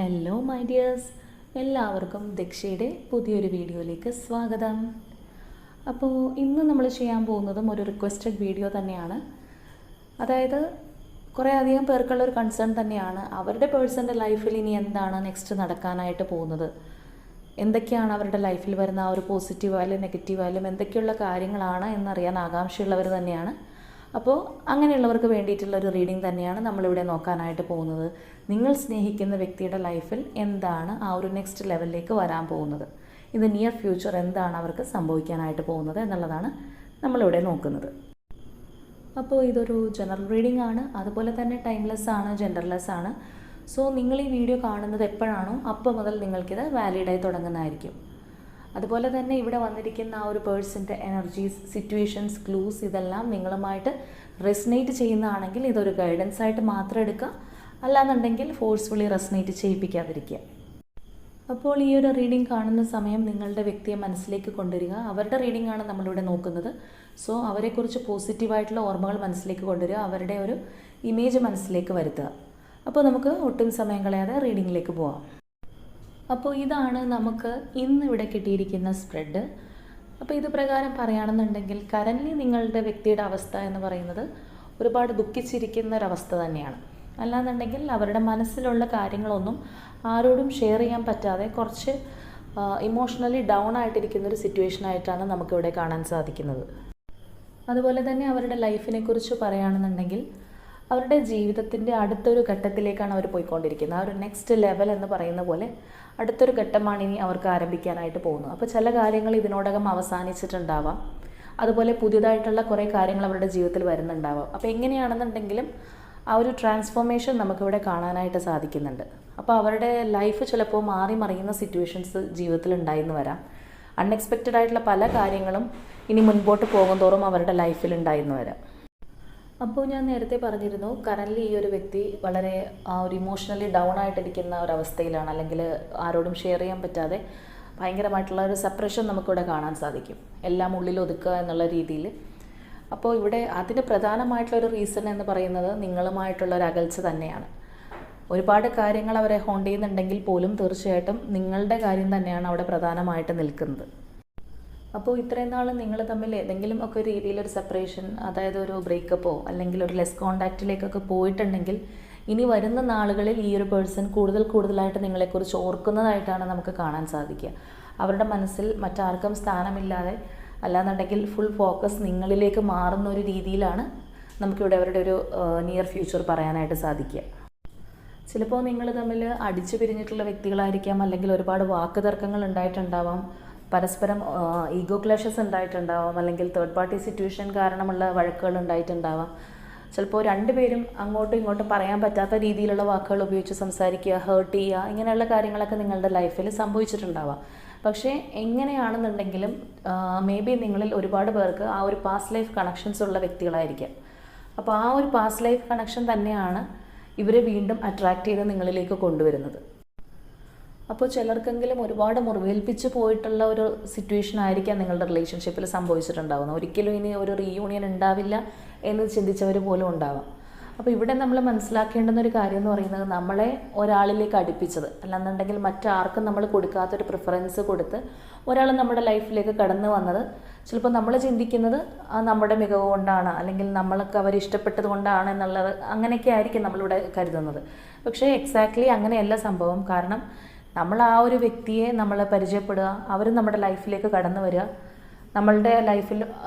Hello my dears, എല്ലാവർക്കും ദക്ഷയുടെ പുതിയൊരു വീഡിയോയിലേക്ക് സ്വാഗതം. അപ്പോൾ ഇന്ന് നമ്മൾ ചെയ്യാൻ പോകുന്നതും ഒരു റിക്വസ്റ്റഡ് വീഡിയോ തന്നെയാണ്. അതായത് കുറേ അധികം പേർക്കുള്ള ഒരു കൺസേൺ തന്നെയാണ്, അവരുടെ പേഴ്സൻ്റെ ലൈഫിൽ ഇനി എന്താണ് നെക്സ്റ്റ് നടക്കാനായിട്ട് പോകുന്നത്, എന്തൊക്കെയാണ് അവരുടെ ലൈഫിൽ വരുന്ന ആ ഒരു പോസിറ്റീവായാലും നെഗറ്റീവായാലും എന്തൊക്കെയുള്ള കാര്യങ്ങളാണ് എന്നറിയാൻ ആകാംക്ഷയുള്ളവർ തന്നെയാണ്. അപ്പോൾ അങ്ങനെയുള്ളവർക്ക് വേണ്ടിയിട്ടുള്ള ഒരു റീഡിംഗ് തന്നെയാണ് നമ്മളിവിടെ നോക്കാനായിട്ട് പോകുന്നത്. നിങ്ങൾ സ്നേഹിക്കുന്ന വ്യക്തിയുടെ ലൈഫിൽ എന്താണ് ആ ഒരു നെക്സ്റ്റ് ലെവലിലേക്ക് വരാൻ പോകുന്നത്, ഇത് നിയർ ഫ്യൂച്ചർ എന്താണ് അവർക്ക് സംഭവിക്കാനായിട്ട് പോകുന്നത് എന്നുള്ളതാണ് നമ്മളിവിടെ നോക്കുന്നത്. അപ്പോൾ ഇതൊരു ജനറൽ റീഡിംഗ് ആണ്, അതുപോലെ തന്നെ ടൈംലെസ് ആണ്, ജെൻഡർലെസ് ആണ്. സോ നിങ്ങൾ ഈ വീഡിയോ കാണുന്നത് എപ്പോഴാണോ അപ്പോൾ മുതൽ നിങ്ങൾക്കിത് വാലിഡായി തുടങ്ങുന്നതായിരിക്കും. അതുപോലെ തന്നെ ഇവിടെ വന്നിരിക്കുന്ന ആ ഒരു പേഴ്സൻ്റെ എനർജീസ്, സിറ്റുവേഷൻസ്, ക്ലൂസ് ഇതെല്ലാം നിങ്ങളുമായിട്ട് റെസനേറ്റ് ചെയ്യുന്നതാണെങ്കിൽ ഇതൊരു ഗൈഡൻസ് ആയിട്ട് മാത്രം എടുക്കുക, അല്ലാന്നുണ്ടെങ്കിൽ ഫോഴ്സ്ഫുള്ളി റെസനേറ്റ് ചെയ്യിപ്പിക്കാതിരിക്കുക. അപ്പോൾ ഈ ഒരു റീഡിംഗ് കാണുന്ന സമയം നിങ്ങളുടെ വ്യക്തിയെ മനസ്സിലേക്ക് കൊണ്ടുവരിക. അവരുടെ റീഡിംഗ് ആണ് നമ്മളിവിടെ നോക്കുന്നത്. സോ അവരെക്കുറിച്ച് പോസിറ്റീവായിട്ടുള്ള ഓർമ്മകൾ മനസ്സിലേക്ക് കൊണ്ടുവരിക, അവരുടെ ഒരു ഇമേജ് മനസ്സിലേക്ക് വരുത്തുക. അപ്പോൾ നമുക്ക് ഒട്ടും സമയം കളയാതെ റീഡിങ്ങിലേക്ക് പോവാം. അപ്പോൾ ഇതാണ് നമുക്ക് ഇന്ന് ഇവിടെ കിട്ടിയിരിക്കുന്ന സ്പ്രെഡ്. അപ്പോൾ ഇത് പ്രകാരം പറയുകയാണെന്നുണ്ടെങ്കിൽ കറൻറ്റ്ലി നിങ്ങളുടെ വ്യക്തിയുടെ അവസ്ഥ എന്ന് പറയുന്നത് ഒരുപാട് ദുഃഖിച്ചിരിക്കുന്ന ഒരവസ്ഥ തന്നെയാണ്. അല്ലാന്നുണ്ടെങ്കിൽ അവരുടെ മനസ്സിലുള്ള കാര്യങ്ങളൊന്നും ആരോടും ഷെയർ ചെയ്യാൻ പറ്റാതെ കുറച്ച് ഇമോഷണലി ഡൗൺ ആയിട്ടിരിക്കുന്നൊരു സിറ്റുവേഷനായിട്ടാണ് നമുക്കിവിടെ കാണാൻ സാധിക്കുന്നത്. അതുപോലെ തന്നെ അവരുടെ ലൈഫിനെ കുറിച്ച് പറയുകയാണെന്നുണ്ടെങ്കിൽ അവരുടെ ജീവിതത്തിൻ്റെ അടുത്തൊരു ഘട്ടത്തിലേക്കാണ് അവർ പോയിക്കൊണ്ടിരിക്കുന്നത്. ആ ഒരു നെക്സ്റ്റ് ലെവൽ എന്ന് പറയുന്ന പോലെ അടുത്തൊരു ഘട്ടമാണ് ഇനി അവർക്ക് ആരംഭിക്കാനായിട്ട് പോകുന്നത്. അപ്പോൾ ചില കാര്യങ്ങൾ ഇതിനോടകം അവസാനിച്ചിട്ടുണ്ടാവാം, അതുപോലെ പുതിയതായിട്ടുള്ള കുറേ കാര്യങ്ങൾ അവരുടെ ജീവിതത്തിൽ വരുന്നുണ്ടാവാം. അപ്പോൾ എങ്ങനെയാണെന്നുണ്ടെങ്കിലും ആ ഒരു ട്രാൻസ്ഫോർമേഷൻ നമുക്കിവിടെ കാണാനായിട്ട് സാധിക്കുന്നുണ്ട്. അപ്പോൾ അവരുടെ ലൈഫ് ചിലപ്പോൾ മാറി മറിയുന്ന സിറ്റുവേഷൻസ് ജീവിതത്തിൽ ഉണ്ടായിന്ന് വരാം. അൺഎക്സ്പെക്റ്റഡ് ആയിട്ടുള്ള പല കാര്യങ്ങളും ഇനി മുൻപോട്ട് പോകും തോറും അവരുടെ ലൈഫിൽ ഉണ്ടായിന്ന് വരാം. അപ്പോൾ ഞാൻ നേരത്തെ പറഞ്ഞിരുന്നു, കറൻറ്റ്ലി ഈ ഒരു വ്യക്തി വളരെ ഒരു ഇമോഷണലി ഡൗൺ ആയിട്ടിരിക്കുന്ന ഒരവസ്ഥയിലാണ്, അല്ലെങ്കിൽ ആരോടും ഷെയർ ചെയ്യാൻ പറ്റാതെ ഭയങ്കരമായിട്ടുള്ള ഒരു സെപ്പറേഷൻ നമുക്കിവിടെ കാണാൻ സാധിക്കും, എല്ലാം ഉള്ളിൽ ഒതുക്കുക എന്നുള്ള രീതിയിൽ. അപ്പോൾ ഇവിടെ അതിന് പ്രധാനമായിട്ടുള്ളൊരു റീസൺ എന്ന് പറയുന്നത് നിങ്ങളുമായിട്ടുള്ള ഒരു അകൽച്ച തന്നെയാണ്. ഒരുപാട് കാര്യങ്ങൾ അവരെ ഹോണ്ട് ചെയ്യുന്നുണ്ടെങ്കിൽ പോലും തീർച്ചയായിട്ടും നിങ്ങളുടെ കാര്യം തന്നെയാണ് അവിടെ പ്രധാനമായിട്ട് നിൽക്കുന്നത്. അപ്പോൾ ഇത്രയും നാൾ നിങ്ങൾ തമ്മിൽ ഏതെങ്കിലും ഒക്കെ രീതിയിലൊരു സെപ്പറേഷൻ, അതായത് ഒരു ബ്രേക്കപ്പോ അല്ലെങ്കിൽ ഒരു ലെസ് കോണ്ടാക്റ്റിലേക്കൊക്കെ പോയിട്ടുണ്ടെങ്കിൽ ഇനി വരുന്ന നാളുകളിൽ ഈ ഒരു പേഴ്സൺ കൂടുതലായിട്ട് നിങ്ങളെക്കുറിച്ച് ഓർക്കുന്നതായിട്ടാണ് നമുക്ക് കാണാൻ സാധിക്കുക. അവരുടെ മനസ്സിൽ മറ്റാർക്കും സ്ഥാനമില്ലാതെ, അല്ലാന്നുണ്ടെങ്കിൽ ഫുൾ ഫോക്കസ് നിങ്ങളിലേക്ക് മാറുന്ന ഒരു രീതിയിലാണ് നമുക്കിവിടെ അവരുടെ ഒരു നിയർ ഫ്യൂച്ചർ പറയാനായിട്ട് സാധിക്കുക. ചിലപ്പോൾ നിങ്ങൾ തമ്മിൽ അടിച്ചു പിരിഞ്ഞിട്ടുള്ള വ്യക്തികളായിരിക്കാം, അല്ലെങ്കിൽ ഒരുപാട് വാക്ക് തർക്കങ്ങൾ ഉണ്ടായിട്ടുണ്ടാവാം, പരസ്പരം ഈഗോ ക്ലാഷസ് ഉണ്ടായിട്ടുണ്ടാവാം, അല്ലെങ്കിൽ തേർഡ് പാർട്ടി സിറ്റുവേഷൻ കാരണമുള്ള വഴക്കുകൾ ഉണ്ടായിട്ടുണ്ടാവാം. ചിലപ്പോൾ രണ്ടുപേരും അങ്ങോട്ടും ഇങ്ങോട്ടും പറയാൻ പറ്റാത്ത രീതിയിലുള്ള വാക്കുകൾ ഉപയോഗിച്ച് സംസാരിക്കുക, ഹേർട്ട് ചെയ്യുക, ഇങ്ങനെയുള്ള കാര്യങ്ങളൊക്കെ നിങ്ങളുടെ ലൈഫിൽ സംഭവിച്ചിട്ടുണ്ടാവാം. പക്ഷേ എങ്ങനെയാണെന്നുണ്ടെങ്കിലും മേ ബി നിങ്ങളിൽ ഒരുപാട് പേർക്ക് ആ ഒരു പാസ്റ്റ് ലൈഫ് കണക്ഷൻസ് ഉള്ള വ്യക്തികളായിരിക്കാം. അപ്പോൾ ആ ഒരു പാസ്റ്റ് ലൈഫ് കണക്ഷൻ തന്നെയാണ് ഇവരെ വീണ്ടും അട്രാക്റ്റ് ചെയ്ത് നിങ്ങളിലേക്ക് കൊണ്ടുവരുന്നത്. അപ്പോൾ ചിലർക്കെങ്കിലും ഒരുപാട് മുറിവേൽപ്പിച്ച് പോയിട്ടുള്ള ഒരു സിറ്റുവേഷൻ ആയിരിക്കാം നിങ്ങളുടെ റിലേഷൻഷിപ്പിൽ സംഭവിച്ചിട്ടുണ്ടാകുന്നത്. ഒരിക്കലും ഇനി ഒരു റീയൂണിയൻ ഉണ്ടാവില്ല എന്ന് ചിന്തിച്ചവർ പോലും ഉണ്ടാവാം. അപ്പോൾ ഇവിടെ നമ്മൾ മനസ്സിലാക്കേണ്ടുന്ന ഒരു കാര്യം എന്ന് പറയുന്നത്, നമ്മളെ ഒരാളിലേക്ക് അടുപ്പിച്ചത്, അല്ലാന്നുണ്ടെങ്കിൽ മറ്റാർക്കും നമ്മൾ കൊടുക്കാത്തൊരു പ്രിഫറൻസ് കൊടുത്ത് ഒരാൾ നമ്മുടെ ലൈഫിലേക്ക് കടന്നു വന്നത് ചിലപ്പോൾ നമ്മൾ ചിന്തിക്കുന്നത് നമ്മുടെ മികവ് കൊണ്ടാണ്, അല്ലെങ്കിൽ നമ്മൾക്ക് അവർ ഇഷ്ടപ്പെട്ടത് കൊണ്ടാണ് എന്നുള്ളത്, അങ്ങനെയൊക്കെ ആയിരിക്കും നമ്മളിവിടെ കരുതുന്നത്. പക്ഷേ എക്സാക്ട്ലി അങ്ങനെയല്ല സംഭവം. കാരണം നമ്മൾ ആ ഒരു വ്യക്തിയെ നമ്മൾ പരിചയപ്പെടുക, അവർ നമ്മുടെ ലൈഫിലേക്ക് കടന്നു വരിക, നമ്മളുടെ ലൈഫിൽ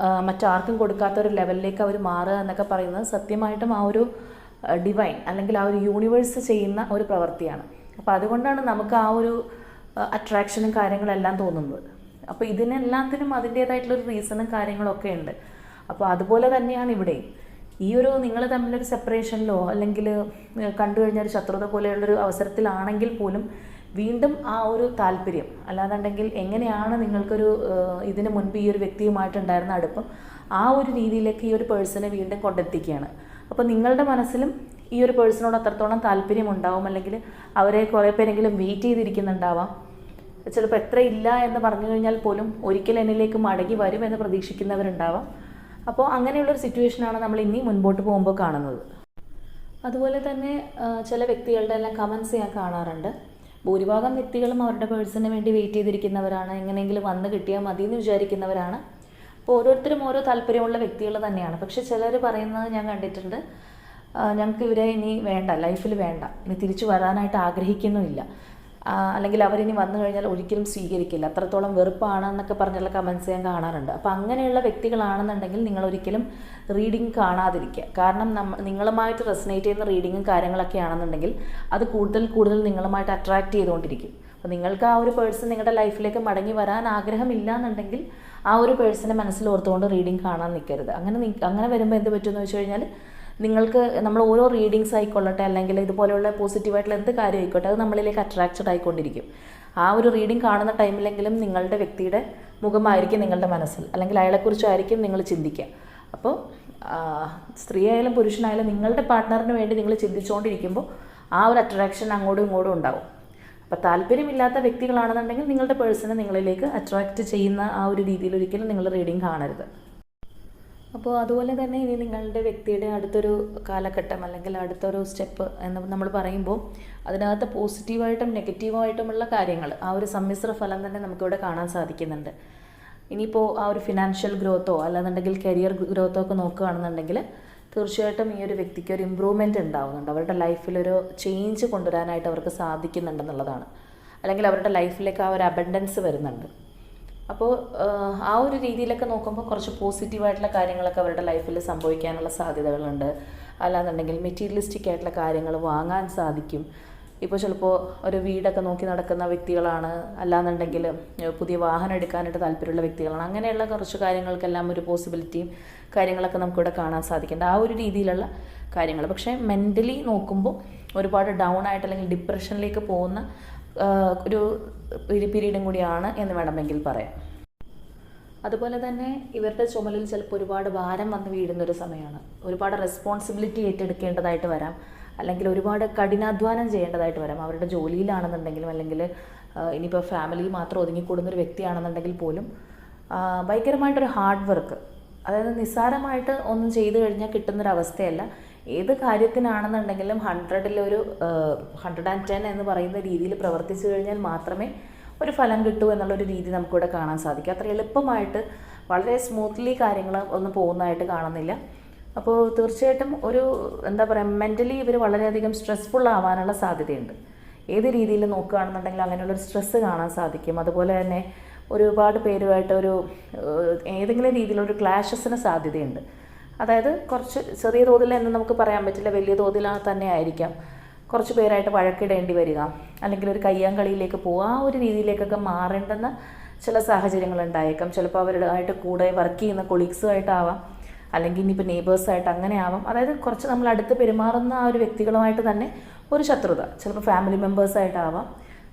മറ്റാർക്കും കൊടുക്കാത്തൊരു ലെവലിലേക്ക് അവർ മാറുക എന്നൊക്കെ പറയുന്നത് സത്യമായിട്ടും ആ ഒരു ഡിവൈൻ, അല്ലെങ്കിൽ ആ ഒരു യൂണിവേഴ്സ് ചെയ്യുന്ന ഒരു പ്രവൃത്തിയാണ്. അപ്പോൾ അതുകൊണ്ടാണ് നമുക്ക് ആ ഒരു അട്രാക്ഷനും കാര്യങ്ങളെല്ലാം തോന്നുന്നത്. അപ്പോൾ ഇതിനെല്ലാത്തിനും അതിൻ്റേതായിട്ടുള്ളൊരു റീസണും കാര്യങ്ങളൊക്കെ ഉണ്ട്. അപ്പോൾ അതുപോലെ തന്നെയാണ് ഇവിടെ ഈ ഒരു നിങ്ങൾ തമ്മിലൊരു സെപ്പറേഷനിലോ അല്ലെങ്കിൽ കണ്ടു കഴിഞ്ഞൊരു ശത്രുത പോലെയുള്ളൊരു അവസരത്തിലാണെങ്കിൽ പോലും വീണ്ടും ആ ഒരു താല്പര്യം, അല്ലാന്നുണ്ടെങ്കിൽ എങ്ങനെയാണ് നിങ്ങൾക്കൊരു ഇതിന് മുൻപ് ഈ ഒരു വ്യക്തിയുമായിട്ടുണ്ടായിരുന്ന അടുപ്പം ആ ഒരു രീതിയിലേക്ക് ഈ ഒരു പേഴ്സണെ വീണ്ടും കൊണ്ടെത്തിക്കുകയാണ്. അപ്പോൾ നിങ്ങളുടെ മനസ്സിലും ഈ ഒരു പേഴ്സണോട് അത്രത്തോളം താല്പര്യം ഉണ്ടാവും, അല്ലെങ്കിൽ അവരെ കുറേ പേരെങ്കിലും വെയിറ്റ് ചെയ്തിരിക്കുന്നുണ്ടാവാം. ചിലപ്പോൾ എത്ര ഇല്ല എന്ന് പറഞ്ഞു കഴിഞ്ഞാൽ പോലും ഒരിക്കൽ എന്നിലേക്ക് മടങ്ങി വരുമെന്ന് പ്രതീക്ഷിക്കുന്നവരുണ്ടാവാം. അപ്പോൾ അങ്ങനെയുള്ളൊരു സിറ്റുവേഷനാണ് നമ്മൾ ഇനി മുൻപോട്ട് പോകുമ്പോൾ കാണുന്നത്. അതുപോലെ തന്നെ ചില വ്യക്തികളുടെ എല്ലാം കമൻസ് ഞാൻ കാണാറുണ്ട്. ഭൂരിഭാഗം വ്യക്തികളും അവരുടെ പേഴ്സണിന് വേണ്ടി വെയിറ്റ് ചെയ്തിരിക്കുന്നവരാണ്, എങ്ങനെയെങ്കിലും വന്ന് കിട്ടിയാൽ മതി എന്ന് വിചാരിക്കുന്നവരാണ്. അപ്പോൾ ഓരോരുത്തരും ഓരോ താല്പര്യമുള്ള വ്യക്തികൾ തന്നെയാണ്. പക്ഷേ ചിലർ പറയുന്നത് ഞാൻ കണ്ടിട്ടുണ്ട്, ഞങ്ങൾക്ക് ഇവരെ ഇനി വേണ്ട, ലൈഫിൽ വേണ്ട, ഇനി തിരിച്ചു വരാനായിട്ട് ആഗ്രഹിക്കുന്നുമില്ല, അല്ലെങ്കിൽ അവരിനി വന്നു കഴിഞ്ഞാൽ ഒരിക്കലും സ്വീകരിക്കില്ല, അത്രത്തോളം വെറുപ്പാണെന്നൊക്കെ പറഞ്ഞുള്ള കമൻസ് ഞാൻ കാണാറുണ്ട്. അപ്പോൾ അങ്ങനെയുള്ള വ്യക്തികളാണെന്നുണ്ടെങ്കിൽ നിങ്ങളൊരിക്കലും റീഡിങ് കാണാതിരിക്കുക. കാരണം നിങ്ങളുമായിട്ട് റെസനേറ്റ് ചെയ്യുന്ന റീഡിങ്ങും കാര്യങ്ങളൊക്കെ ആണെന്നുണ്ടെങ്കിൽ അത് കൂടുതൽ നിങ്ങളുമായിട്ട് അട്രാക്റ്റ് ചെയ്തുകൊണ്ടിരിക്കും. അപ്പോൾ നിങ്ങൾക്ക് ആ ഒരു പേഴ്സൺ നിങ്ങളുടെ ലൈഫിലേക്ക് മടങ്ങി വരാൻ ആഗ്രഹമില്ല എന്നുണ്ടെങ്കിൽ ആ ഒരു പേഴ്സണെ മനസ്സിലോർത്തുകൊണ്ട് റീഡിങ് കാണാൻ നിൽക്കരുത്. അങ്ങനെ വരുമ്പോൾ എന്ത് പറ്റുമെന്ന് വെച്ച് കഴിഞ്ഞാൽ, നിങ്ങൾക്ക് നമ്മൾ ഓരോ റീഡിങ്സ് ആയിക്കൊള്ളട്ടെ, അല്ലെങ്കിൽ ഇതുപോലെയുള്ള പോസിറ്റീവായിട്ടുള്ള എന്ത് കാര്യം ആയിക്കോട്ടെ, അത് നമ്മളിലേക്ക് അട്രാക്റ്റഡ് ആയിക്കൊണ്ടിരിക്കും. ആ ഒരു റീഡിങ് കാണുന്ന ടൈമിലെങ്കിലും നിങ്ങളുടെ വ്യക്തിയുടെ മുഖമായിരിക്കും നിങ്ങളുടെ മനസ്സിൽ, അല്ലെങ്കിൽ അയാളെക്കുറിച്ചായിരിക്കും നിങ്ങൾ ചിന്തിക്കുക. അപ്പോൾ സ്ത്രീ ആയാലും പുരുഷനായാലും നിങ്ങളുടെ പാർട്ട്ണറിന് വേണ്ടി നിങ്ങൾ ചിന്തിച്ചുകൊണ്ടിരിക്കുമ്പോൾ ആ ഒരു അട്രാക്ഷൻ അങ്ങോട്ടും ഇങ്ങോട്ടും ഉണ്ടാവും. അപ്പോൾ താല്പര്യമില്ലാത്ത വ്യക്തികളാണെന്നുണ്ടെങ്കിൽ നിങ്ങളുടെ പേഴ്സണെ നിങ്ങളിലേക്ക് അട്രാക്റ്റ് ചെയ്യുന്ന ആ ഒരു രീതിയിൽ ഒരിക്കലും നിങ്ങൾ റീഡിങ് കാണരുത്. അപ്പോൾ അതുപോലെ തന്നെ ഇനി നിങ്ങളുടെ വ്യക്തിയുടെ അടുത്തൊരു കാലഘട്ടം അല്ലെങ്കിൽ അടുത്തൊരു സ്റ്റെപ്പ് എന്ന് നമ്മൾ പറയുമ്പോൾ അതിനകത്ത് പോസിറ്റീവായിട്ടും നെഗറ്റീവായിട്ടുമുള്ള കാര്യങ്ങൾ, ആ ഒരു സമ്മിശ്ര ഫലം തന്നെ നമുക്കിവിടെ കാണാൻ സാധിക്കുന്നുണ്ട്. ഇനിയിപ്പോൾ ആ ഒരു ഫിനാൻഷ്യൽ ഗ്രോത്തോ അല്ലാന്നുണ്ടെങ്കിൽ കരിയർ ഗ്രോത്തോ ഒക്കെ നോക്കുകയാണെന്നുണ്ടെങ്കിൽ തീർച്ചയായിട്ടും ഈ ഒരു വ്യക്തിക്ക് ഒരു ഇമ്പ്രൂവ്മെൻറ്റ് ഉണ്ടാവുന്നുണ്ട്. അവരുടെ ലൈഫിലൊരു ചേഞ്ച് കൊണ്ടുവരാനായിട്ട് അവർക്ക് സാധിക്കുന്നുണ്ടെന്നുള്ളതാണ്. അല്ലെങ്കിൽ അവരുടെ ലൈഫിലേക്ക് ആ ഒരു അബൻഡൻസ് വരുന്നുണ്ട്. അപ്പോൾ ആ ഒരു രീതിയിലൊക്കെ നോക്കുമ്പോൾ കുറച്ച് പോസിറ്റീവായിട്ടുള്ള കാര്യങ്ങളൊക്കെ അവരുടെ ലൈഫിൽ സംഭവിക്കാനുള്ള സാധ്യതകളുണ്ട്. അല്ലാന്നുണ്ടെങ്കിൽ മെറ്റീരിയലിസ്റ്റിക് ആയിട്ടുള്ള കാര്യങ്ങൾ വാങ്ങാൻ സാധിക്കും. ഇപ്പോൾ ചിലപ്പോൾ ഒരു വീടൊക്കെ നോക്കി നടക്കുന്ന വ്യക്തികളാണ്, അല്ലാന്നുണ്ടെങ്കിൽ പുതിയ വാഹനം എടുക്കാനായിട്ട് താല്പര്യമുള്ള വ്യക്തികളാണ്. അങ്ങനെയുള്ള കുറച്ച് കാര്യങ്ങൾക്കെല്ലാം ഒരു പോസിബിലിറ്റിയും കാര്യങ്ങളൊക്കെ നമുക്കിവിടെ കാണാൻ സാധിക്കുന്നുണ്ട്, ആ ഒരു രീതിയിലുള്ള കാര്യങ്ങൾ. പക്ഷേ മെൻ്റലി നോക്കുമ്പോൾ ഒരുപാട് ഡൗൺ ആയിട്ട് അല്ലെങ്കിൽ ഡിപ്രഷനിലേക്ക് പോകുന്ന ഒരു പീരീഡും കൂടിയാണ് എന്ന് വേണമെങ്കിൽ പറയാം. അതുപോലെ തന്നെ ഇവരുടെ ചുമലിൽ ചിലപ്പോൾ ഒരുപാട് ഭാരം വന്ന് വീഴുന്നൊരു സമയമാണ്. ഒരുപാട് റെസ്പോൺസിബിലിറ്റി ഏറ്റെടുക്കേണ്ടതായിട്ട് വരാം, അല്ലെങ്കിൽ ഒരുപാട് കഠിനാധ്വാനം ചെയ്യേണ്ടതായിട്ട് വരാം. അവരുടെ ജോലിയിലാണെന്നുണ്ടെങ്കിലും അല്ലെങ്കിൽ ഇനിയിപ്പോൾ ഫാമിലി മാത്രം ഒതുങ്ങിക്കൂടുന്നൊരു വ്യക്തിയാണെന്നുണ്ടെങ്കിൽ പോലും ഭയങ്കരമായിട്ടൊരു ഹാർഡ് വർക്ക്, അതായത് നിസ്സാരമായിട്ട് ഒന്നും ചെയ്തു കഴിഞ്ഞാൽ കിട്ടുന്നൊരവസ്ഥയല്ല. ഏത് കാര്യത്തിനാണെന്നുണ്ടെങ്കിലും 100-ലൊരു 110 എന്ന് പറയുന്ന രീതിയിൽ പ്രവർത്തിച്ചു കഴിഞ്ഞാൽ മാത്രമേ ഒരു ഫലം കിട്ടൂ എന്നുള്ളൊരു രീതി നമുക്കിവിടെ കാണാൻ സാധിക്കും. അത്ര എളുപ്പമായിട്ട് വളരെ സ്മൂത്ത്ലി കാര്യങ്ങൾ ഒന്നും പോകുന്നതായിട്ട് കാണുന്നില്ല. അപ്പോൾ തീർച്ചയായിട്ടും ഒരു എന്താ പറയുക, മെൻ്റലി ഇവർ വളരെയധികം സ്ട്രെസ്ഫുൾ ആവാനുള്ള സാധ്യതയുണ്ട്. ഏത് രീതിയിൽ നോക്കുകയാണെന്നുണ്ടെങ്കിൽ അങ്ങനെയുള്ളൊരു സ്ട്രെസ്സ് കാണാൻ സാധിക്കും. അതുപോലെ തന്നെ ഒരുപാട് പേരുമായിട്ട് ഏതെങ്കിലും രീതിയിലൊരു ക്ലാഷസിന് സാധ്യതയുണ്ട്. അതായത് കുറച്ച് ചെറിയ തോതിൽ എന്ന് നമുക്ക് പറയാൻ പറ്റില്ല, വലിയ തോതിൽ തന്നെ ആയിരിക്കാം. കുറച്ച് പേരായിട്ട് വഴക്കിടേണ്ടി വരിക, അല്ലെങ്കിൽ ഒരു കയ്യാങ്കളിയിലേക്ക് പോവുക, ആ ഒരു രീതിയിലേക്കൊക്കെ മാറേണ്ടുന്ന ചില സാഹചര്യങ്ങൾ ഉണ്ടായേക്കാം. ചിലപ്പോൾ അവരുമായിട്ട് കൂടെ വർക്ക് ചെയ്യുന്ന കൊളീഗ്സുമായിട്ടാവാം, അല്ലെങ്കിൽ ഇനിയിപ്പോൾ നെയ്ബേഴ്സായിട്ട് അങ്ങനെ ആവാം. അതായത് കുറച്ച് നമ്മൾ അടുത്ത് പെരുമാറുന്ന ആ ഒരു വ്യക്തികളുമായിട്ട് തന്നെ ഒരു ശത്രുത, ചിലപ്പോൾ ഫാമിലി മെമ്പേഴ്സായിട്ടാവാം.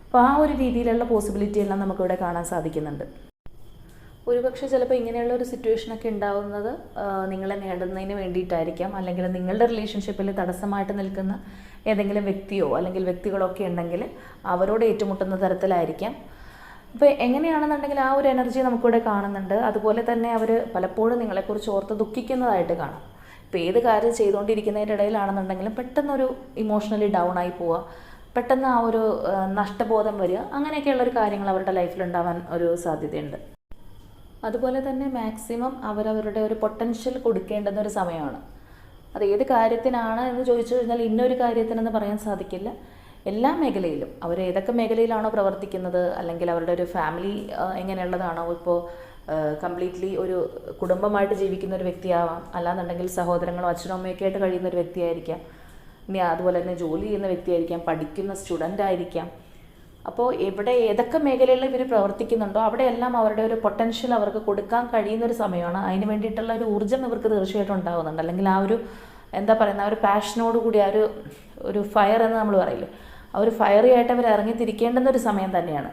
അപ്പോൾ ആ ഒരു രീതിയിലുള്ള പോസിബിലിറ്റി എല്ലാം നമുക്കിവിടെ കാണാൻ സാധിക്കുന്നുണ്ട്. ഒരുപക്ഷെ ചിലപ്പോൾ ഇങ്ങനെയുള്ള ഒരു സിറ്റുവേഷനൊക്കെ ഉണ്ടാകുന്നത് നിങ്ങളെ നേടുന്നതിന് വേണ്ടിയിട്ടായിരിക്കാം, അല്ലെങ്കിൽ നിങ്ങളുടെ റിലേഷൻഷിപ്പിൽ തടസ്സമായിട്ട് നിൽക്കുന്ന ഏതെങ്കിലും വ്യക്തിയോ അല്ലെങ്കിൽ വ്യക്തികളൊക്കെ ഉണ്ടെങ്കിൽ അവരോട് ഏറ്റുമുട്ടുന്ന തരത്തിലായിരിക്കാം. അപ്പോൾ എങ്ങനെയാണെന്നുണ്ടെങ്കിൽ ആ ഒരു എനർജി നമുക്കിവിടെ കാണുന്നുണ്ട്. അതുപോലെ തന്നെ അവർ പലപ്പോഴും നിങ്ങളെക്കുറിച്ച് ഓർത്ത് ദുഃഖിക്കുന്നതായിട്ട് കാണാം. ഇപ്പോൾ ഏത് കാര്യം ചെയ്തുകൊണ്ടിരിക്കുന്നതിൻ്റെ ഇടയിലാണെന്നുണ്ടെങ്കിലും പെട്ടെന്നൊരു ഇമോഷണലി ഡൗൺ ആയി പോവുക, പെട്ടെന്ന് ആ ഒരു നഷ്ടബോധം വരിക, അങ്ങനെയൊക്കെയുള്ളൊരു കാര്യങ്ങൾ അവരുടെ ലൈഫിലുണ്ടാവാൻ ഒരു സാധ്യതയുണ്ട്. അതുപോലെ തന്നെ മാക്സിമം അവരവരുടെ ഒരു പൊട്ടൻഷ്യൽ കൊടുക്കേണ്ടുന്ന ഒരു സമയമാണ്. അത് ഏത് കാര്യത്തിനാണ് എന്ന് ചോദിച്ചു കഴിഞ്ഞാൽ ഇന്നൊരു കാര്യത്തിനെന്ന് പറയാൻ സാധിക്കില്ല. എല്ലാ മേഖലയിലും അവർ ഏതൊക്കെ മേഖലയിലാണോ പ്രവർത്തിക്കുന്നത്, അല്ലെങ്കിൽ അവരുടെ ഒരു ഫാമിലി എങ്ങനെയുള്ളതാണോ, ഇപ്പോൾ കംപ്ലീറ്റ്ലി ഒരു കുടുംബമായിട്ട് ജീവിക്കുന്ന ഒരു വ്യക്തിയാവാം, അല്ലാന്നുണ്ടെങ്കിൽ സഹോദരങ്ങളോ അച്ഛനോ അമ്മയൊക്കെ ആയിട്ട് കഴിയുന്ന ഒരു വ്യക്തിയായിരിക്കാം, ഇനി അതുപോലെ തന്നെ ജോലി ചെയ്യുന്ന വ്യക്തിയായിരിക്കാം, പഠിക്കുന്ന സ്റ്റുഡൻ്റ് ആയിരിക്കാം. അപ്പോൾ ഏതൊക്കെ മേഖലയിൽ ഇവർ പ്രവർത്തിക്കുന്നുണ്ടോ അവിടെയെല്ലാം അവരുടെ ഒരു പൊട്ടൻഷ്യൽ അവർക്ക് കൊടുക്കാൻ കഴിയുന്നൊരു സമയമാണ്. അതിന് വേണ്ടിയിട്ടുള്ള ഒരു ഊർജ്ജം ഇവർക്ക് തീർച്ചയായിട്ടും ഉണ്ടാകുന്നുണ്ട്. അല്ലെങ്കിൽ ആ ഒരു എന്താ പറയുന്ന ആ ഒരു പാഷനോട് കൂടി ആ ഒരു ഫയർ എന്ന് നമ്മൾ പറയില്ലേ, ആ ഒരു ഫയറി ആയിട്ട് അവർ ഇറങ്ങിത്തിരിക്കേണ്ടുന്ന ഒരു സമയം തന്നെയാണ്.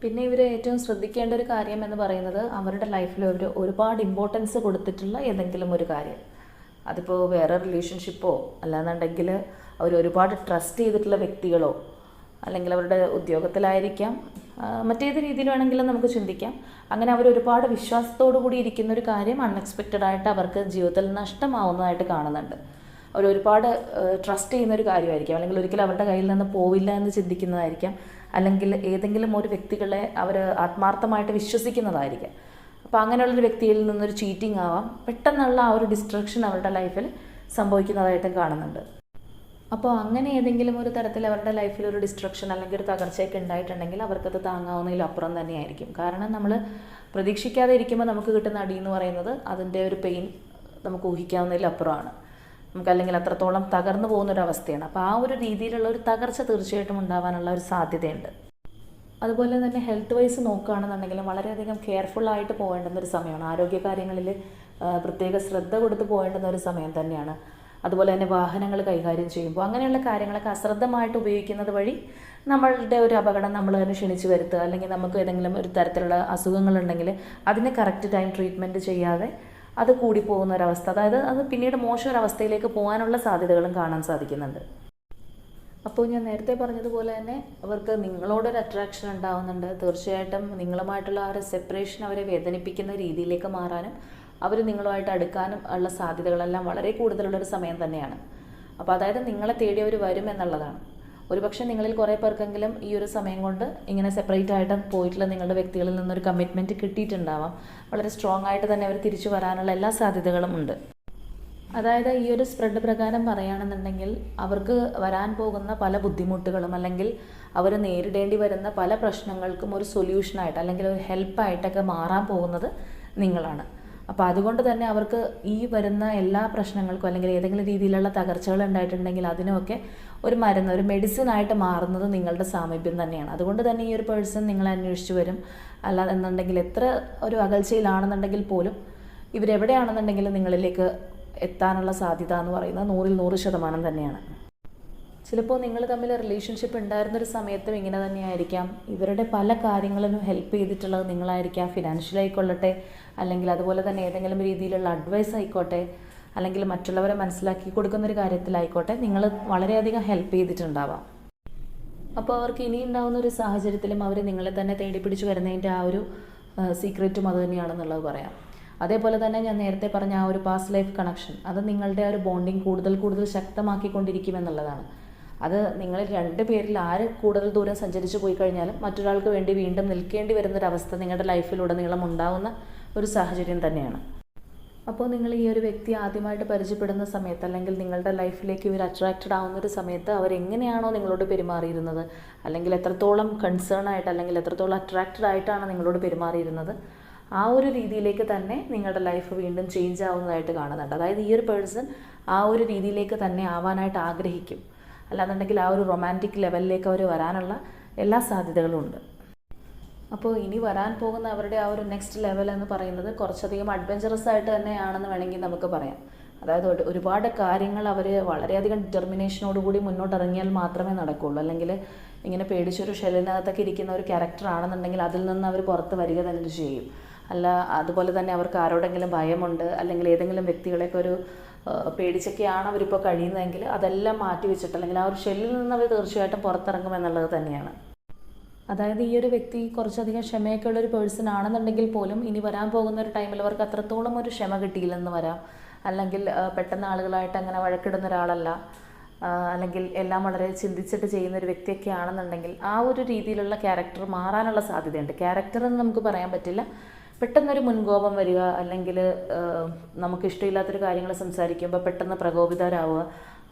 പിന്നെ ഇവർ ഏറ്റവും ശ്രദ്ധിക്കേണ്ട ഒരു കാര്യം എന്ന് പറയുന്നത് അവരുടെ ലൈഫിൽ ഒരുപാട് ഇമ്പോർട്ടൻസ് കൊടുത്തിട്ടുള്ള ഏതെങ്കിലും ഒരു കാര്യം, അതിപ്പോൾ വേറെ റിലേഷൻഷിപ്പോ അല്ലാന്നുണ്ടെങ്കിൽ അവർ ഒരുപാട് ട്രസ്റ്റ് ചെയ്തിട്ടുള്ള വ്യക്തികളോ, അല്ലെങ്കിൽ അവരുടെ ഉദ്യോഗത്തിലായിരിക്കാം, മറ്റേത് രീതിയിൽ വേണമെങ്കിലും നമുക്ക് ചിന്തിക്കാം. അങ്ങനെ അവർ ഒരുപാട് വിശ്വാസത്തോടു കൂടി ഇരിക്കുന്നൊരു കാര്യം അൺഎക്സ്പെക്റ്റഡ് ആയിട്ട് അവർക്ക് ജീവിതത്തിൽ നഷ്ടമാവുന്നതായിട്ട് കാണുന്നുണ്ട്. അവർ ഒരുപാട് ട്രസ്റ്റ് ചെയ്യുന്ന ഒരു കാര്യമായിരിക്കാം, അല്ലെങ്കിൽ ഒരിക്കലും അവരുടെ കയ്യിൽ നിന്ന് പോവില്ല എന്ന് ചിന്തിക്കുന്നതായിരിക്കാം, അല്ലെങ്കിൽ ഏതെങ്കിലും ഒരു വ്യക്തികളെ അവർ ആത്മാർത്ഥമായിട്ട് വിശ്വസിക്കുന്നതായിരിക്കാം. അപ്പോൾ അങ്ങനെയുള്ളൊരു വ്യക്തിയിൽ നിന്നൊരു ചീറ്റിംഗ് ആവാം, പെട്ടെന്നുള്ള ആ ഒരു ഡിസ്ട്രക്ഷൻ അവരുടെ ലൈഫിൽ സംഭവിക്കുന്നതായിട്ടും കാണുന്നുണ്ട്. അപ്പോൾ അങ്ങനെ ഏതെങ്കിലും ഒരു തരത്തിൽ അവരുടെ ലൈഫിൽ ഒരു ഡിസ്ട്രക്ഷൻ അല്ലെങ്കിൽ ഒരു തകർച്ചയൊക്കെ ഉണ്ടായിട്ടുണ്ടെങ്കിൽ അവർക്കത് താങ്ങാവുന്നതിലും അപ്പുറം തന്നെയായിരിക്കും. കാരണം നമ്മൾ പ്രതീക്ഷിക്കാതെ ഇരിക്കുമ്പോൾ നമുക്ക് കിട്ടുന്ന അടി എന്ന് പറയുന്നത് അതിൻ്റെ ഒരു പെയിൻ നമുക്ക് ഊഹിക്കാവുന്നതിലും അപ്പുറമാണ്. നമുക്ക് അല്ലെങ്കിൽ അത്രത്തോളം തകർന്നു പോകുന്നൊരവസ്ഥയാണ്. അപ്പോൾ ആ ഒരു രീതിയിലുള്ള ഒരു തകർച്ച തീർച്ചയായിട്ടും ഉണ്ടാവാനുള്ള ഒരു സാധ്യതയുണ്ട്. അതുപോലെ തന്നെ ഹെൽത്ത് വൈസ് നോക്കുകയാണെന്നുണ്ടെങ്കിലും വളരെയധികം കെയർഫുള്ളായിട്ട് പോകേണ്ടുന്ന ഒരു സമയമാണ്. ആരോഗ്യകാര്യങ്ങളിൽ പ്രത്യേക ശ്രദ്ധ കൊടുത്ത് പോകേണ്ടുന്ന ഒരു സമയം തന്നെയാണ്. അതുപോലെ തന്നെ വാഹനങ്ങൾ കൈകാര്യം ചെയ്യുമ്പോൾ അങ്ങനെയുള്ള കാര്യങ്ങളൊക്കെ അശ്രദ്ധമായിട്ട് ഉപയോഗിക്കുന്നത് വഴി നമ്മളുടെ ഒരു അപകടം നമ്മൾ തന്നെ ക്ഷണിച്ചു വരുത്തുക, അല്ലെങ്കിൽ നമുക്ക് ഏതെങ്കിലും ഒരു തരത്തിലുള്ള അസുഖങ്ങളുണ്ടെങ്കിൽ അതിന് കറക്റ്റ് ടൈം ട്രീറ്റ്മെൻറ്റ് ചെയ്യാതെ അത് കൂടിപ്പോകുന്ന ഒരവസ്ഥ, അതായത് അത് പിന്നീട് മോശം ഒരവസ്ഥയിലേക്ക് പോകാനുള്ള സാധ്യതകളും കാണാൻ സാധിക്കുന്നുണ്ട്. അപ്പോൾ ഞാൻ നേരത്തെ പറഞ്ഞതുപോലെ തന്നെ അവർക്ക് നിങ്ങളോടൊരു അട്രാക്ഷൻ ഉണ്ടാകുന്നുണ്ട്. തീർച്ചയായിട്ടും നിങ്ങളുമായിട്ടുള്ള ആ ഒരു സെപ്പറേഷൻ അവരെ വേദനിപ്പിക്കുന്ന രീതിയിലേക്ക് മാറാനും അവർ നിങ്ങളുമായിട്ട് അടുക്കാനും ഉള്ള സാധ്യതകളെല്ലാം വളരെ കൂടുതലുള്ളൊരു സമയം തന്നെയാണ്. അപ്പോൾ അതായത് നിങ്ങളെ തേടി അവർ വരും എന്നുള്ളതാണ്. ഒരുപക്ഷെ നിങ്ങളിൽ കുറേ പേർക്കെങ്കിലും ഈ ഒരു സമയം കൊണ്ട് ഇങ്ങനെ സെപ്പറേറ്റ് ആയിട്ട് പോയിട്ടുള്ള നിങ്ങളുടെ വ്യക്തികളിൽ നിന്നൊരു കമ്മിറ്റ്മെൻറ്റ് കിട്ടിയിട്ടുണ്ടാവാം. വളരെ സ്ട്രോങ് ആയിട്ട് തന്നെ അവർ തിരിച്ചു വരാനുള്ള എല്ലാ സാധ്യതകളും ഉണ്ട്. അതായത് ഈ ഒരു സ്പ്രെഡ് പ്രകാരം പറയുകയാണെന്നുണ്ടെങ്കിൽ അവർക്ക് വരാൻ പോകുന്ന പല ബുദ്ധിമുട്ടുകളും അല്ലെങ്കിൽ അവർ നേരിടേണ്ടി വരുന്ന പല പ്രശ്നങ്ങൾക്കും ഒരു സൊല്യൂഷനായിട്ട് അല്ലെങ്കിൽ ഒരു ഹെൽപ്പായിട്ടൊക്കെ മാറാൻ പോകുന്നത് നിങ്ങളാണ്. അപ്പോൾ അതുകൊണ്ട് തന്നെ അവർക്ക് ഈ വരുന്ന എല്ലാ പ്രശ്നങ്ങൾക്കും അല്ലെങ്കിൽ ഏതെങ്കിലും രീതിയിലുള്ള തകർച്ചകൾ ഉണ്ടായിട്ടുണ്ടെങ്കിൽ അതിനൊക്കെ ഒരു മരുന്ന്, ഒരു മെഡിസിൻ ആയിട്ട് മാറുന്നത് നിങ്ങളുടെ സാമീപ്യം തന്നെയാണ്. അതുകൊണ്ട് തന്നെ ഈ ഒരു പേഴ്സൺ നിങ്ങളെ അന്വേഷിച്ച് വരും. അല്ല എന്നുണ്ടെങ്കിൽ എത്ര ഒരു അകൽച്ചയിലാണെന്നുണ്ടെങ്കിൽ പോലും ഇവരെവിടെയാണെന്നുണ്ടെങ്കിലും നിങ്ങളിലേക്ക് എത്താനുള്ള സാധ്യത എന്ന് പറയുന്നത് 100% തന്നെയാണ്. ചിലപ്പോൾ നിങ്ങൾ തമ്മിൽ റിലേഷൻഷിപ്പ് ഉണ്ടായിരുന്നൊരു സമയത്തും ഇങ്ങനെ തന്നെയായിരിക്കാം. ഇവരുടെ പല കാര്യങ്ങളിലും ഹെൽപ്പ് ചെയ്തിട്ടുള്ളത് നിങ്ങളായിരിക്കാം. ഫിനാൻഷ്യലായിക്കൊള്ളട്ടെ, അല്ലെങ്കിൽ അതുപോലെ തന്നെ ഏതെങ്കിലും രീതിയിലുള്ള അഡ്വൈസ് ആയിക്കോട്ടെ, അല്ലെങ്കിൽ മറ്റുള്ളവരെ മനസ്സിലാക്കി കൊടുക്കുന്നൊരു കാര്യത്തിലായിക്കോട്ടെ, നിങ്ങൾ വളരെയധികം ഹെൽപ്പ് ചെയ്തിട്ടുണ്ടാവാം. അപ്പോൾ അവർക്ക് ഇനി ഉണ്ടാകുന്ന ഒരു സാഹചര്യത്തിലും അവർ നിങ്ങളെ തന്നെ തേടി പിടിച്ച് വരുന്നതിൻ്റെ ആ ഒരു സീക്രറ്റും അത് തന്നെയാണെന്നുള്ളത് പറയാം. അതേപോലെ തന്നെ ഞാൻ നേരത്തെ പറഞ്ഞ ആ ഒരു പാസ്റ്റ് ലൈഫ് കണക്ഷൻ, അത് നിങ്ങളുടെ ആ ഒരു ബോണ്ടിങ് കൂടുതൽ ശക്തമാക്കിക്കൊണ്ടിരിക്കുമെന്നുള്ളതാണ്. അത് നിങ്ങൾ രണ്ട് പേരിൽ ആര് കൂടുതൽ ദൂരം സഞ്ചരിച്ച് പോയി കഴിഞ്ഞാലും മറ്റൊരാൾക്ക് വേണ്ടി വീണ്ടും നിൽക്കേണ്ടി വരുന്നൊരവസ്ഥ നിങ്ങളുടെ ലൈഫിലുടനീളം ഉണ്ടാകുന്ന ഒരു സാഹചര്യം തന്നെയാണ്. അപ്പോൾ നിങ്ങൾ ഈ ഒരു വ്യക്തി ആദ്യമായിട്ട് പരിചയപ്പെടുന്ന സമയത്ത് അല്ലെങ്കിൽ നിങ്ങളുടെ ലൈഫിലേക്ക് ഇവർ അട്രാക്റ്റഡ് ആവുന്നൊരു സമയത്ത് അവരെങ്ങനെയാണോ നിങ്ങളോട് പെരുമാറിയിരുന്നത്, അല്ലെങ്കിൽ എത്രത്തോളം കൺസേൺ ആയിട്ട് അല്ലെങ്കിൽ എത്രത്തോളം അട്രാക്റ്റഡ് ആയിട്ടാണ് നിങ്ങളോട് പെരുമാറിയിരുന്നത്, ആ ഒരു രീതിയിലേക്ക് തന്നെ നിങ്ങളുടെ ലൈഫ് വീണ്ടും ചേഞ്ച് ആവുന്നതായിട്ട് കാണുന്നുണ്ട്. അതായത് ഈ ഒരു പേഴ്സൺ ആ ഒരു രീതിയിലേക്ക് തന്നെ ആവാനായിട്ട് ആഗ്രഹിക്കും. അല്ലാന്നുണ്ടെങ്കിൽ ആ ഒരു റൊമാൻറ്റിക് ലെവലിലേക്ക് അവർ വരാനുള്ള എല്ലാ സാധ്യതകളും ഉണ്ട്. അപ്പോൾ ഇനി വരാൻ പോകുന്ന അവരുടെ ആ ഒരു നെക്സ്റ്റ് ലെവൽ എന്ന് പറയുന്നത് കുറച്ചധികം അഡ്വഞ്ചറസ് ആയിട്ട് തന്നെയാണെന്ന് വേണമെങ്കിൽ നമുക്ക് പറയാം. അതായത് ഒരുപാട് കാര്യങ്ങൾ അവർ വളരെയധികം ഡിറ്റർമിനേഷനോടുകൂടി മുന്നോട്ടിറങ്ങിയാൽ മാത്രമേ നടക്കുകയുള്ളൂ. അല്ലെങ്കിൽ ഇങ്ങനെ പേടിച്ചൊരു ഷെല്ലിനകത്തൊക്കെ ഇരിക്കുന്ന ഒരു ക്യാരക്ടർ ആണെന്നുണ്ടെങ്കിൽ അതിൽ നിന്ന് അവർ പുറത്ത് വരിക തന്നെ ചെയ്യും. അല്ല അതുപോലെ തന്നെ അവർക്ക് ആരോടെങ്കിലും ഭയമുണ്ട്, അല്ലെങ്കിൽ ഏതെങ്കിലും വ്യക്തികളെയൊക്കെ ഒരു പേടിച്ചൊക്കെയാണ് അവരിപ്പോൾ കഴിയുന്നതെങ്കിൽ അതെല്ലാം മാറ്റി വെച്ചിട്ട് അല്ലെങ്കിൽ ആ ഒരു ഷെല്ലിൽ നിന്ന് അവർ തീർച്ചയായിട്ടും പുറത്തിറങ്ങുമെന്നുള്ളത് തന്നെയാണ്. അതായത് ഈ ഒരു വ്യക്തി കുറച്ചധികം ക്ഷമയൊക്കെ ഉള്ളൊരു പേഴ്സൺ ആണെന്നുണ്ടെങ്കിൽ പോലും ഇനി വരാൻ പോകുന്ന ഒരു ടൈമിൽ അവർക്ക് അത്രത്തോളം ഒരു ക്ഷമ കിട്ടിയില്ലെന്ന് വരാം. അല്ലെങ്കിൽ പെട്ടെന്ന് ആളുകളായിട്ട് അങ്ങനെ വഴക്കിടുന്ന ഒരാളല്ല, അല്ലെങ്കിൽ എല്ലാം വളരെ ചിന്തിച്ചിട്ട് ചെയ്യുന്ന ഒരു വ്യക്തിയൊക്കെ ആണെന്നുണ്ടെങ്കിൽ ആ ഒരു രീതിയിലുള്ള ക്യാരക്ടർ മാറാനുള്ള സാധ്യതയുണ്ട്. ക്യാരക്ടർ എന്ന് നമുക്ക് പറയാൻ പറ്റില്ല, പെട്ടെന്നൊരു മുൻകോപം വരിക, അല്ലെങ്കിൽ നമുക്കിഷ്ടമില്ലാത്തൊരു കാര്യങ്ങൾ സംസാരിക്കുമ്പോൾ പെട്ടെന്ന് പ്രകോപിതരാവുക,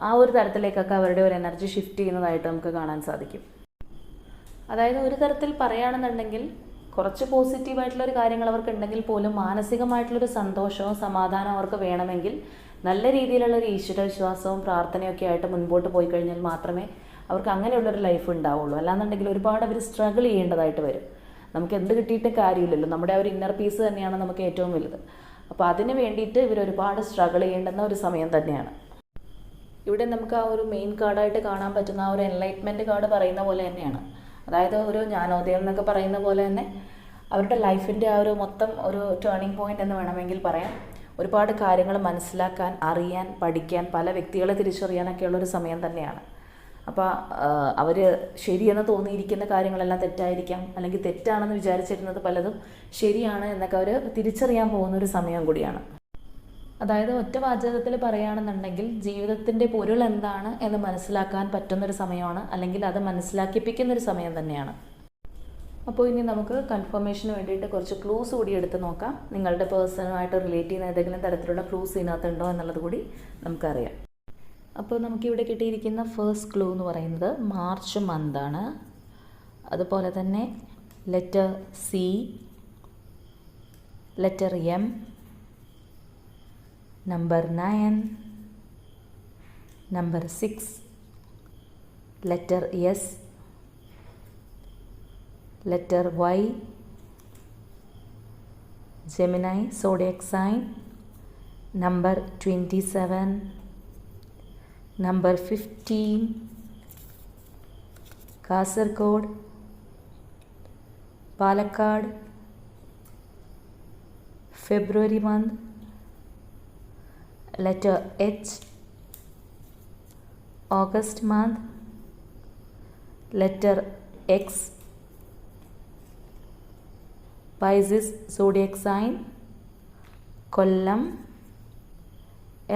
ആ ഒരു തരത്തിലേക്കൊക്കെ അവരുടെ ഒരു എനർജി ഷിഫ്റ്റ് ചെയ്യുന്നതായിട്ട് നമുക്ക് കാണാൻ സാധിക്കും. അതായത് ഒരു തരത്തിൽ പറയുകയാണെന്നുണ്ടെങ്കിൽ കുറച്ച് പോസിറ്റീവായിട്ടുള്ളൊരു കാര്യങ്ങൾ അവർക്ക് ഉണ്ടെങ്കിൽ പോലും മാനസികമായിട്ടുള്ളൊരു സന്തോഷവും സമാധാനവും അവർക്ക് വേണമെങ്കിൽ നല്ല രീതിയിലുള്ളൊരു ഈശ്വരവിശ്വാസവും പ്രാർത്ഥനയൊക്കെ ആയിട്ട് മുൻപോട്ട് പോയി കഴിഞ്ഞാൽ മാത്രമേ അവർക്ക് അങ്ങനെയുള്ളൊരു ലൈഫ് ഉണ്ടാവുള്ളൂ. അല്ലാന്നുണ്ടെങ്കിൽ ഒരുപാട് അവർ സ്ട്രഗിൾ ചെയ്യേണ്ടതായിട്ട് വരും. നമുക്ക് എന്ത് കിട്ടിയിട്ട് കാര്യമില്ലല്ലോ, നമ്മുടെ ആ ഒരു ഇന്നർ പീസ് തന്നെയാണ് നമുക്ക് ഏറ്റവും വലുത്. അപ്പോൾ അതിന് വേണ്ടിയിട്ട് ഇവർ ഒരുപാട് സ്ട്രഗിൾ ചെയ്യേണ്ടുന്ന ഒരു സമയം തന്നെയാണ്. ഇവിടെ നമുക്ക് ആ ഒരു മെയിൻ കാർഡായിട്ട് കാണാൻ പറ്റുന്ന ആ ഒരു എൻലൈറ്റ്മെൻറ്റ് കാർഡ് പറയുന്ന പോലെ തന്നെയാണ്. അതായത് ഒരു ജ്ഞാനോദയം എന്നൊക്കെ പറയുന്ന പോലെ തന്നെ അവരുടെ ലൈഫിൻ്റെ ആ ഒരു മൊത്തം ഒരു ടേണിംഗ് പോയിൻ്റ് എന്ന് വേണമെങ്കിൽ പറയാം. ഒരുപാട് കാര്യങ്ങൾ മനസ്സിലാക്കാൻ, അറിയാൻ, പഠിക്കാൻ, പല വ്യക്തികളെ തിരിച്ചറിയാനൊക്കെയുള്ളൊരു സമയം തന്നെയാണ്. അപ്പോൾ അവർ ശരിയെന്ന് തോന്നിയിരിക്കുന്ന കാര്യങ്ങളെല്ലാം തെറ്റായിരിക്കാം, അല്ലെങ്കിൽ തെറ്റാണെന്ന് വിചാരിച്ചിരുന്നത് പലതും ശരിയാണ് എന്നൊക്കെ അവർ തിരിച്ചറിയാൻ പോകുന്നൊരു സമയം കൂടിയാണ്. അതായത് ഒറ്റ വാചകത്തിൽ പറയുകയാണെന്നുണ്ടെങ്കിൽ ജീവിതത്തിൻ്റെ പൊരുൾ എന്താണ് എന്ന് മനസ്സിലാക്കാൻ പറ്റുന്നൊരു സമയമാണ്, അല്ലെങ്കിൽ അത് മനസ്സിലാക്കിപ്പിക്കുന്നൊരു സമയം തന്നെയാണ്. അപ്പോൾ ഇനി നമുക്ക് കൺഫർമേഷന് വേണ്ടിയിട്ട് കുറച്ച് ക്ലൂസ് കൂടി എടുത്ത് നോക്കാം. നിങ്ങളുടെ പേഴ്സണുമായിട്ട് റിലേറ്റ് ചെയ്യുന്ന ഏതെങ്കിലും തരത്തിലുള്ള ക്ലൂസ് ഇതിനകത്തുണ്ടോ എന്നുള്ളത് കൂടി നമുക്കറിയാം. അപ്പോൾ നമുക്കിവിടെ കിട്ടിയിരിക്കുന്ന ഫസ്റ്റ് ക്ലൂ എന്ന് പറയുന്നത് മാർച്ച് മന്താണ്. അതുപോലെ തന്നെ letter C, letter M, number 9, number 6, letter S, letter Y, Gemini zodiac sign, number 27, number 15, Kasaragod, Palakkad, February month, letter H, August month, letter X, Pisces zodiac sign, Kollam,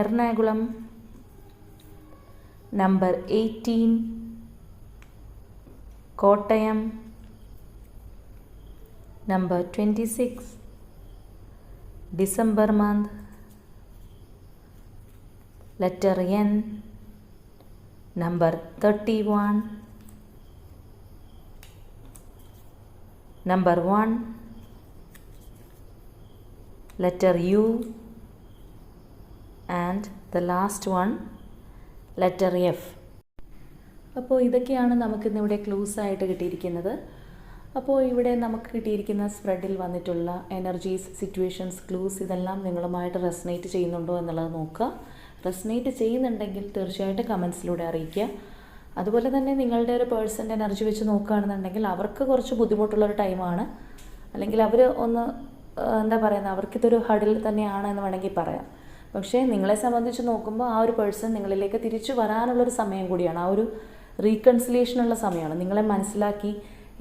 Ernakulam, number 18, Kottayam, number 26, December month, letter N, number 31, number 1, letter U, and the last one letter F. അപ്പോൾ ഇതൊക്കെയാണ് നമുക്കിന്നിവിടെ clues ആയിട്ട് കിട്ടിയിരിക്കുന്നത്. അപ്പോൾ ഇവിടെ നമുക്ക് കിട്ടിയിരിക്കുന്ന സ്പ്രെഡിൽ വന്നിട്ടുള്ള energies, situations, clues ഇതെല്ലാം നിങ്ങളുമായിട്ട് റെസനേറ്റ് ചെയ്യുന്നുണ്ടോ എന്നുള്ളത് നോക്കുക. റെസനേറ്റ് ചെയ്യുന്നുണ്ടെങ്കിൽ തീർച്ചയായിട്ടും കമൻസിലൂടെ അറിയിക്കുക. അതുപോലെ തന്നെ നിങ്ങളുടെ ഒരു പേഴ്സൻ്റെ എനർജി വെച്ച് നോക്കുകയാണെന്നുണ്ടെങ്കിൽ അവർക്ക് കുറച്ച് ബുദ്ധിമുട്ടുള്ളൊരു ടൈമാണ്, അല്ലെങ്കിൽ അവർ ഒന്ന് എന്താ പറയുന്നത്, അവർക്കിതൊരു ഹഡിൽ തന്നെയാണ് എന്ന് വേണമെങ്കിൽ പറയാം. പക്ഷേ നിങ്ങളെ സംബന്ധിച്ച് നോക്കുമ്പോൾ ആ ഒരു പേഴ്സൺ നിങ്ങളിലേക്ക് തിരിച്ചു വരാനുള്ളൊരു സമയം കൂടിയാണ്, ആ ഒരു റീകൺസിലിയേഷനുള്ള സമയമാണ്. നിങ്ങളെ മനസ്സിലാക്കി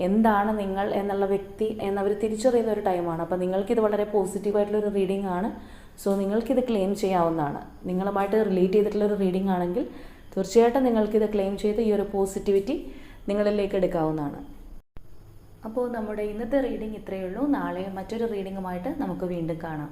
എന്താണ് നിങ്ങൾ എന്നുള്ള വ്യക്തി എന്നവർ തിരിച്ചറിയുന്ന ഒരു ടൈമാണ്. അപ്പോൾ നിങ്ങൾക്കിത് വളരെ പോസിറ്റീവായിട്ടുള്ളൊരു റീഡിംഗ് ആണ്. സോ നിങ്ങൾക്കിത് ക്ലെയിം ചെയ്യാവുന്നതാണ്. നിങ്ങളുമായിട്ട് റിലേറ്റ് ചെയ്തിട്ടുള്ളൊരു റീഡിംഗ് ആണെങ്കിൽ തീർച്ചയായിട്ടും നിങ്ങൾക്കിത് ക്ലെയിം ചെയ്ത് ഈ ഒരു പോസിറ്റിവിറ്റി നിങ്ങളിലേക്ക് എടുക്കാവുന്നതാണ്. അപ്പോൾ നമ്മുടെ ഇന്നത്തെ റീഡിംഗ് ഇത്രയേ ഉള്ളൂ. നാളെ മറ്റൊരു റീഡിങ്ങുമായിട്ട് നമുക്ക് വീണ്ടും കാണാം.